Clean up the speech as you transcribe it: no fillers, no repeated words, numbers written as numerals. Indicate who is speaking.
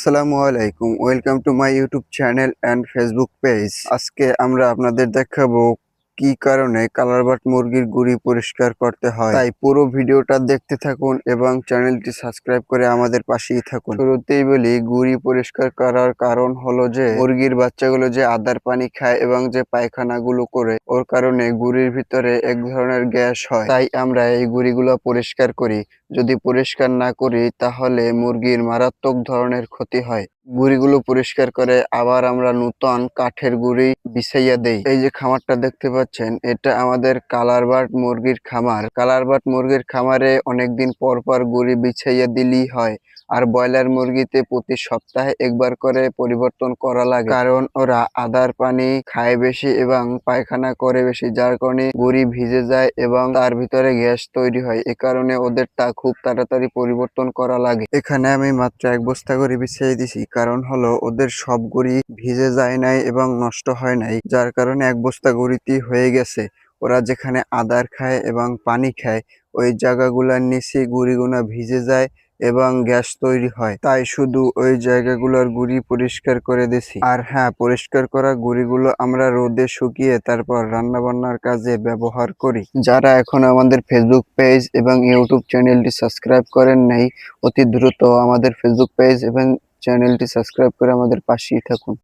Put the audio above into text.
Speaker 1: আসসালামু আলাইকুম, welcome to my YouTube channel and Facebook page. আজকে আমরা আপনাদের দেখাবো কি কারণে কালার বাট মুরগির গুঁড়ি পরিষ্কার করতে হয়। তাই পুরো ভিডিওটা দেখতে থাকুন এবং চ্যানেলটি সাবস্ক্রাইব করে আমাদের পাশেই থাকুন। শুরুতেই বলি, গুঁড়ি পরিষ্কার করার কারণ হলো যে মুরগির বাচ্চাগুলো যে আদার পানি খায় এবং যে পায়খানাগুলো করে, ওর কারণে গুঁড়ির ভিতরে এক ধরনের গ্যাস হয়। তাই আমরা এই গুঁড়িগুলো পরিষ্কার করি। যদি পরিষ্কার না করি তাহলে মুরগির মারাত্মক ধরনের ক্ষতি হয়। গুঁড়িগুলো পরিষ্কার করে আবার আমরা নূতন কাঠের গুঁড়ি বিছাইয়া দেই। এই যে খামারটা দেখতে পাচ্ছেন, এটা আমাদের কালার বাট মুরগির খামার। কালার বাট মুরগির খামারে অনেকদিন পর পর গুঁড়ি বিছাইয়া দিলেই হয়। আর ব্রয়লার মুরগিতে প্রতি সপ্তাহে একবার করে পরিবর্তন করা লাগে, কারণ ওরা আদার পানি খায় বেশি এবং পায়খানা করে বেশি, যার কারণে গুঁড়ি ভিজে যায় এবং তার ভিতরে গ্যাস তৈরি হয়। এ কারণে ওদেরটা খুব তাড়াতাড়ি পরিবর্তন করা লাগে। এখানে আমি মাত্র এক বস্তা গুঁড়ি বিছিয়ে দিছি, কারণ হলো ওদের সব গুঁড়ি ভিজে যায় নাই এবং নষ্ট হয় নাই, যার কারণে এক বস্তা গুঁড়িতেই হয়ে গেছে। ওরা যেখানে আদার খায় এবং পানি খায়, ওই জায়গাগুলোর নিচে গুঁড়িগুলো ভিজে যায় এবং গ্যাস তৈরি হয়। তাই শুধু ওই জায়গাগুলোর গুঁড়ি পরিষ্কার করে দিছি। আর হ্যাঁ, পরিষ্কার করা গুঁড়িগুলো আমরা রোদে শুকিয়ে তারপর রান্না বান্নার কাজে ব্যবহার করি। যারা এখন আমাদের ফেসবুক পেজ এবং ইউটিউব চ্যানেলটি সাবস্ক্রাইব করেন নাই, অতি দ্রুত আমাদের ফেসবুক পেজ এবং চ্যানেলটি সাবস্ক্রাইব করে আমাদের পাশেই থাকুন।